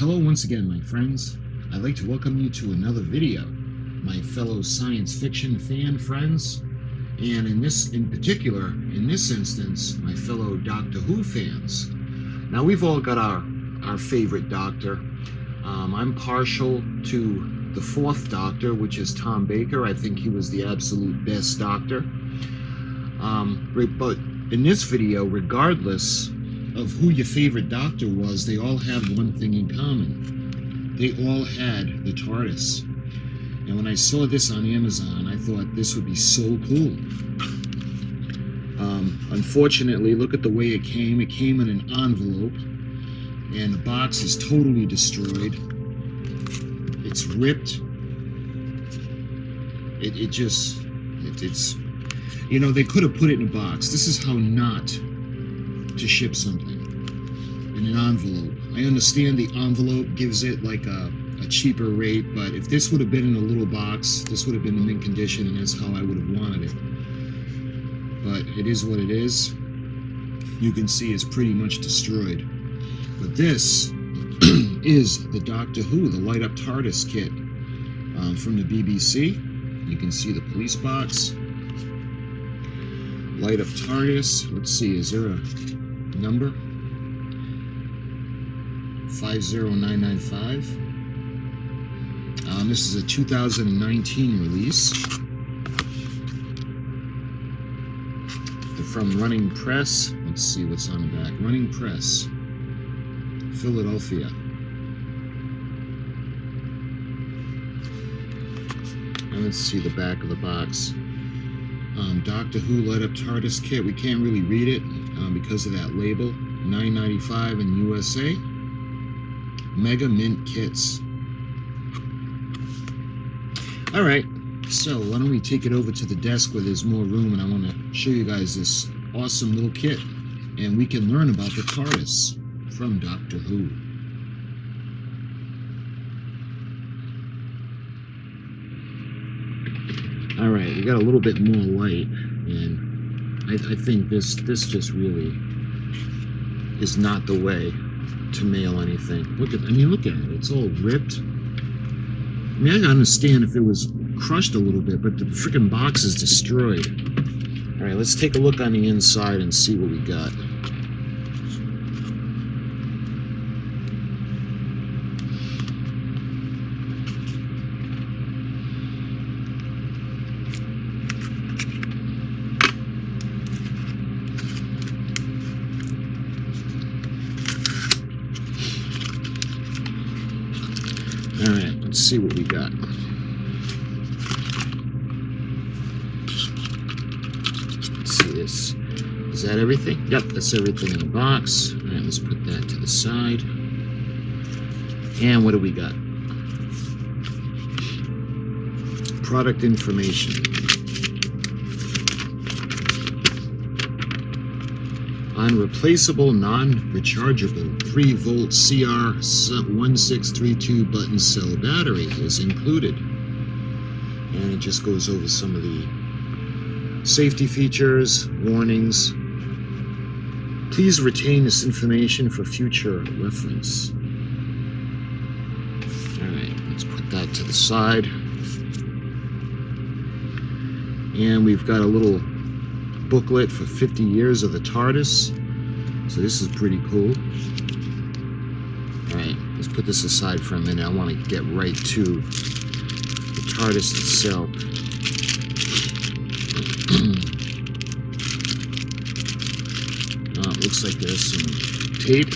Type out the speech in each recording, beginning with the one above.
Hello once again, my friends. I'd like to welcome you to another video, my fellow science fiction fan friends, and in this instance, my fellow Doctor Who fans. Now, we've all got our favorite Doctor. I'm partial to the fourth Doctor, which is Tom Baker. I think he was the absolute best Doctor. But in this video, regardless of who your favorite Doctor was, they all have one thing in common. They all had the Tardis. And when I saw this on Amazon, I thought this would be so cool. Unfortunately, look at the way it came. It came in an envelope, and the box is totally destroyed. It's ripped. It's you know, they could have put it in a box. This is how not to ship something, in an envelope. I understand the envelope gives it like a cheaper rate, but if this would have been in a little box, this would have been in mint condition, and that's how I would have wanted it. But it is what it is. You can see it's pretty much destroyed. But this is the Doctor Who, the light up TARDIS kit from the BBC. You can see the police box. Light up TARDIS. Let's see, is there a number? 50995. This is a 2019 release. They're from Running Press. Let's see what's on the back. Running Press, Philadelphia. And let's see the back of the box. Doctor Who Light Up TARDIS Kit. We can't really read it because of that label. $9.95 in USA. Mega Mint Kits. Alright, so why don't we take it over to the desk where there's more room, and I want to show you guys this awesome little kit, and we can learn about the TARDIS from Doctor Who. Alright, we got a little bit more light, and I think this just really is not the way to mail anything. Look at it. It's all ripped. I mean, I can understand if it was crushed a little bit, but the freaking box is destroyed. Alright, let's take a look on the inside and see what we got. Alright, let's see what we got. Let's see this. Is that everything? Yep, that's everything in the box. Alright, let's put that to the side. And what do we got? Product information. Unreplaceable, non-rechargeable 3-volt CR1632 button cell battery is included. And it just goes over some of the safety features, warnings. Please retain this information for future reference. Alright, let's put that to the side. And we've got a little booklet for 50 years of the TARDIS. So this is pretty cool. Alright, let's put this aside for a minute. I want to get right to the TARDIS itself. It looks like there's some tape.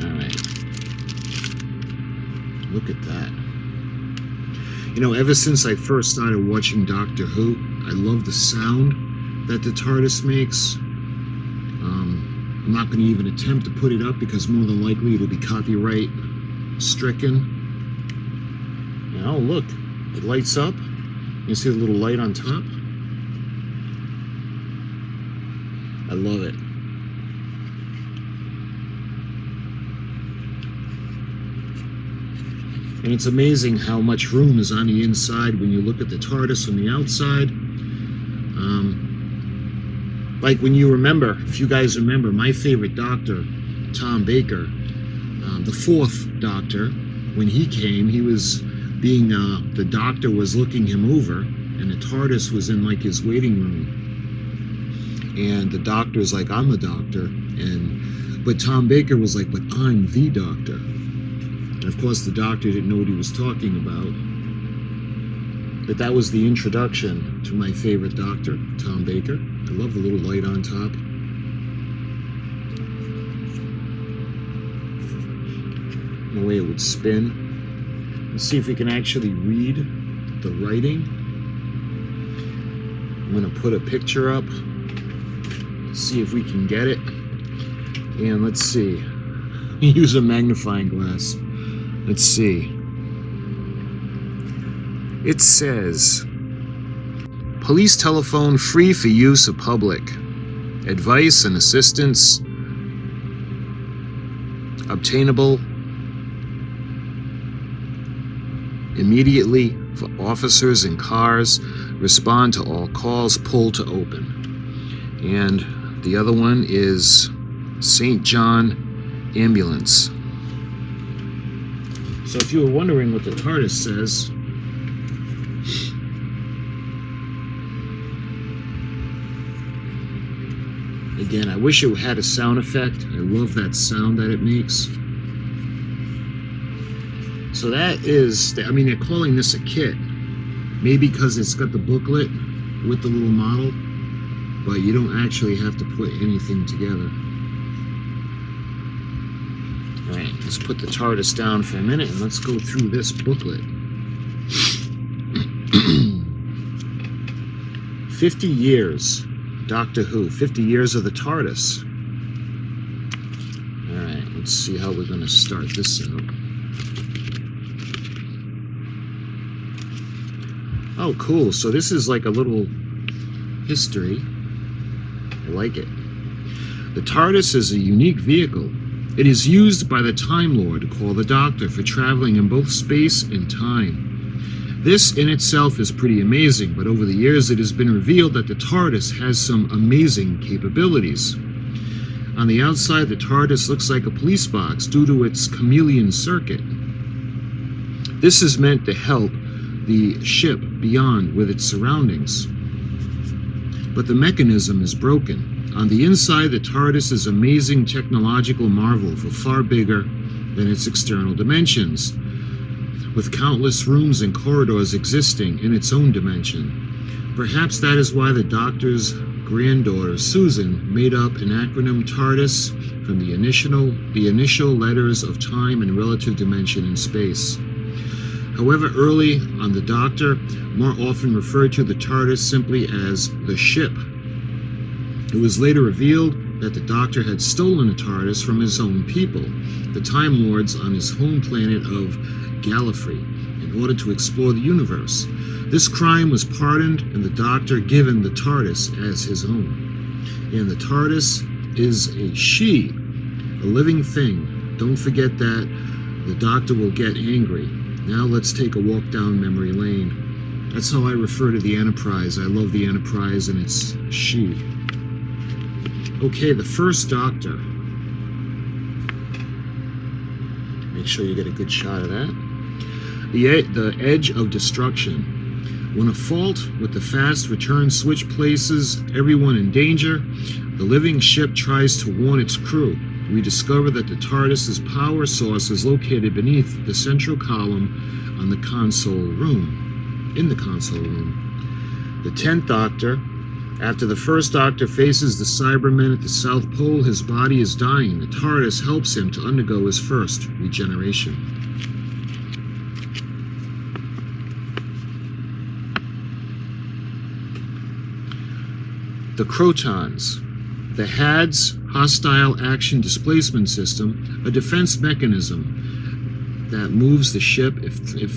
Alright. Look at that. You know, ever since I first started watching Doctor Who, I love the sound that the TARDIS makes. I'm not going to even attempt to put it up because more than likely it'll be copyright stricken. And oh, look, it lights up. You see the little light on top? I love it. And it's amazing how much room is on the inside when you look at the TARDIS from the outside. Like when you remember, if you guys remember, my favorite Doctor, Tom Baker, The fourth Doctor, when he came, he was being, the Doctor was looking him over, and the TARDIS was in like his waiting room. And the Doctor's like, I'm the Doctor. But Tom Baker was like, but I'm the Doctor. And of course the Doctor didn't know what he was talking about. But that was the introduction to my favorite Doctor, Tom Baker. I love the little light on top. The way it would spin. Let's see if we can actually read the writing. I'm going to put a picture up. See if we can get it. And let's see. Use a magnifying glass. Let's see. It says, police telephone free for use of public. Advice and assistance obtainable immediately for officers in cars. Respond to all calls. Pull to open. And the other one is St. John Ambulance. So if you were wondering what the TARDIS says, again, I wish it had a sound effect. I love that sound that it makes. So that is, I mean, they're calling this a kit. Maybe because it's got the booklet with the little model, but you don't actually have to put anything together. All right, let's put the TARDIS down for a minute and let's go through this booklet. 50 years, Doctor Who, 50 years of the TARDIS. All right, let's see how we're going to start this out. Oh, cool. So this is like a little history. I like it. The TARDIS is a unique vehicle. It is used by the Time Lord, called the Doctor, for traveling in both space and time. This in itself is pretty amazing, but over the years it has been revealed that the TARDIS has some amazing capabilities. On the outside, the TARDIS looks like a police box due to its chameleon circuit. This is meant to help the ship beyond with its surroundings. But the mechanism is broken. On the inside, the TARDIS is an amazing technological marvel for far bigger than its external dimensions, with countless rooms and corridors existing in its own dimension. Perhaps that is why the Doctor's granddaughter, Susan, made up an acronym TARDIS from the initial letters of time and relative dimension in space. However, early on, the Doctor more often referred to the TARDIS simply as the ship. It was later revealed that the Doctor had stolen a TARDIS from his own people, the Time Lords, on his home planet of Gallifrey, in order to explore the universe. This crime was pardoned and the Doctor given the TARDIS as his own. And the TARDIS is a she, a living thing. Don't forget that. The Doctor will get angry. Now let's take a walk down memory lane. That's how I refer to the Enterprise. I love the Enterprise and it's she. Okay, the first Doctor. Make sure you get a good shot of that. The edge of destruction. When a fault with the fast return switch places everyone in danger, the living ship tries to warn its crew. We discover that the TARDIS's power source is located beneath the central column on the console room. In the console room. The 10th Doctor. After the first Doctor faces the Cybermen at the South Pole, his body is dying. The TARDIS helps him to undergo his first regeneration. The Crotons. The HADS, Hostile Action Displacement System, a defense mechanism that moves the ship if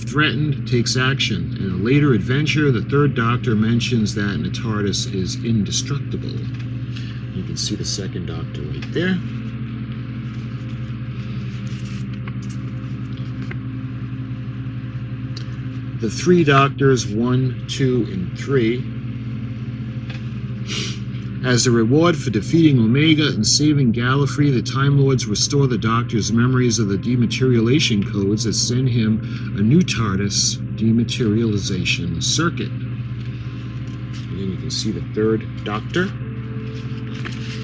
threatened, takes action. In a later adventure, the third Doctor mentions that the TARDIS is indestructible. You can see the second Doctor right there. The three Doctors, 1, 2, and 3. As a reward for defeating Omega and saving Gallifrey, the Time Lords restore the Doctor's memories of the dematerialization codes that send him a new TARDIS dematerialization circuit. And then you can see the third Doctor.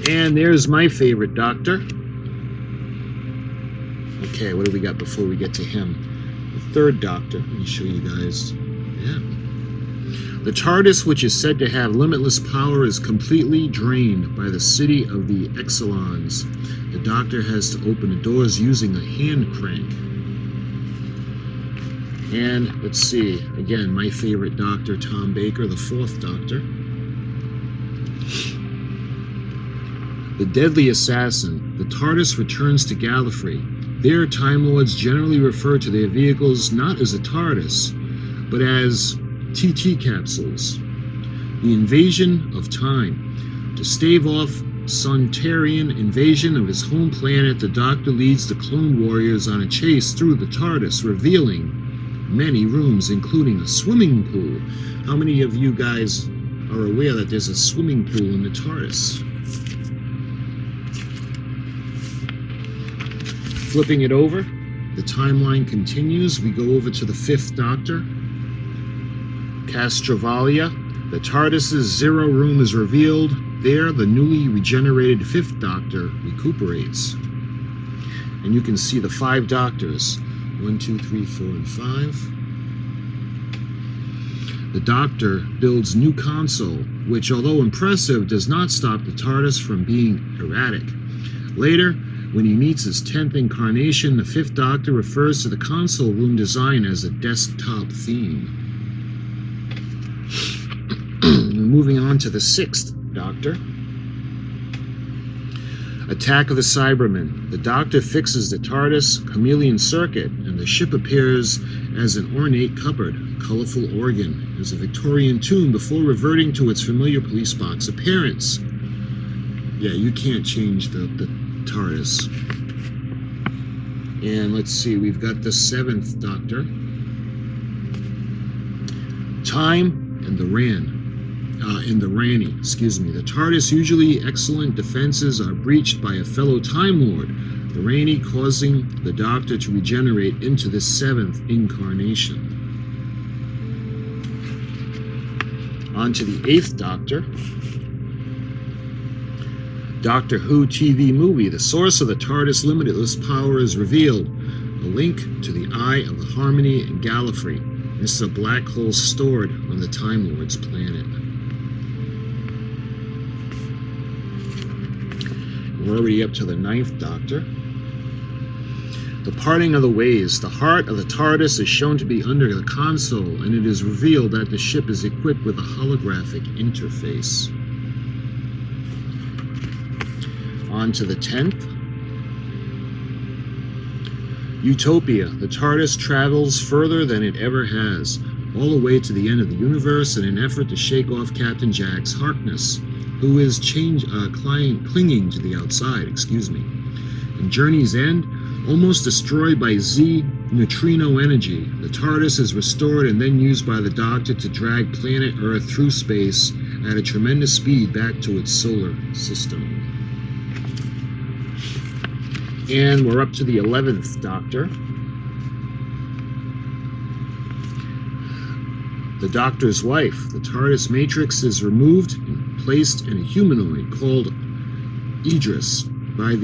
And there's my favorite Doctor. Okay, what do we got before we get to him? The third Doctor. Let me show you guys. Yeah. The TARDIS, which is said to have limitless power, is completely drained by the city of the Exelons. The Doctor has to open the doors using a hand crank. And let's see, again, my favorite Doctor, Tom Baker, the fourth Doctor. The Deadly Assassin. The TARDIS returns to Gallifrey. There, Time Lords generally refer to their vehicles not as a TARDIS, but as TT capsules. The invasion of time. To stave off Sontarian invasion of his home planet, the Doctor leads the Clone Warriors on a chase through the TARDIS, revealing many rooms, including a swimming pool. How many of you guys are aware that there's a swimming pool in the TARDIS? Flipping it over, the timeline continues. We go over to the fifth Doctor, Castrovalia. The TARDIS's Zero Room is revealed. There, the newly regenerated fifth Doctor recuperates. And you can see the five Doctors. 1, 2, 3, 4, and 5. The Doctor builds new console, which, although impressive, does not stop the TARDIS from being erratic. Later, when he meets his 10th incarnation, the fifth Doctor refers to the console room design as a desktop theme. Moving on to the sixth Doctor. Attack of the Cybermen. The Doctor fixes the TARDIS chameleon circuit, and the ship appears as an ornate cupboard, colorful organ, as a Victorian tomb before reverting to its familiar police box appearance. Yeah, you can't change the TARDIS. And let's see, we've got the seventh Doctor. Time and the Rani, The TARDIS' usually excellent defenses are breached by a fellow Time Lord, the Rani, causing the Doctor to regenerate into the seventh incarnation. On to the eighth Doctor. Doctor Who TV movie. The source of the TARDIS' limitless power is revealed. A link to the Eye of the Harmony in Gallifrey. This is a black hole stored on the Time Lord's planet. We're already up to the ninth Doctor. The Parting of the Ways. The heart of the TARDIS is shown to be under the console, and it is revealed that the ship is equipped with a holographic interface. On to the 10th. Utopia. The TARDIS travels further than it ever has, all the way to the end of the universe in an effort to shake off Captain Jack's Harkness, who is clinging to the outside, In Journey's End, almost destroyed by Z neutrino energy, the TARDIS is restored and then used by the Doctor to drag planet Earth through space at a tremendous speed back to its solar system. And we're up to the 11th Doctor. The Doctor's wife. The TARDIS matrix is removed and placed in a humanoid called Idris by an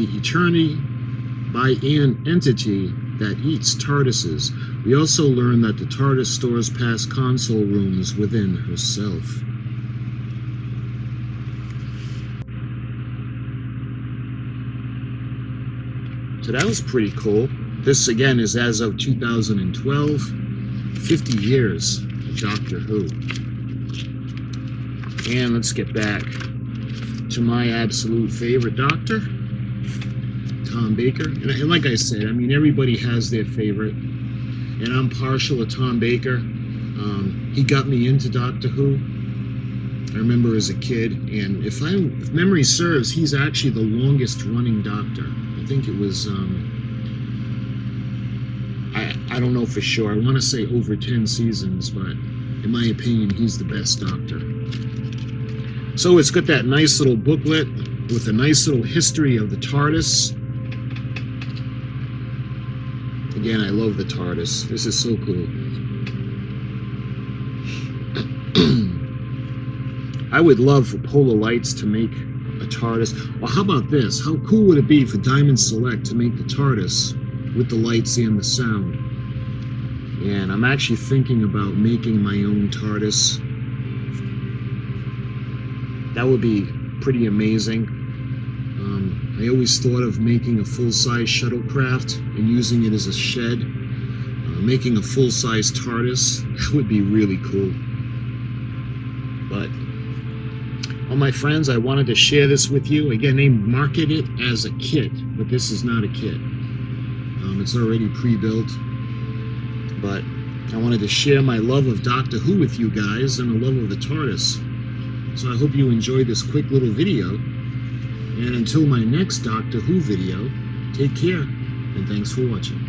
entity that eats TARDISes. We also learn that the TARDIS stores past console rooms within herself. So that was pretty cool. This again is as of 2012, 50 years of Doctor Who. And let's get back to my absolute favorite Doctor, Tom Baker. And like I said, I mean, everybody has their favorite. And I'm partial to Tom Baker. He got me into Doctor Who. I remember as a kid, and if memory serves, he's actually the longest running Doctor. I think it was, I don't know for sure. I want to say over 10 seasons, but in my opinion, he's the best Doctor. So it's got that nice little booklet with a nice little history of the TARDIS. Again, I love the TARDIS. This is so cool. I would love for Polar Lights to make a TARDIS. Well, how about this? How cool would it be for Diamond Select to make the TARDIS with the lights and the sound? And I'm actually thinking about making my own TARDIS. That would be pretty amazing. I always thought of making a full-size shuttlecraft and using it as a shed. Making a full-size TARDIS, that would be really cool. But, well, my friends, I wanted to share this with you. Again, they market it as a kit, but this is not a kit. It's already pre-built. But I wanted to share my love of Doctor Who with you guys and a love of the TARDIS. So I hope you enjoyed this quick little video. And until my next Doctor Who video, take care, and thanks for watching.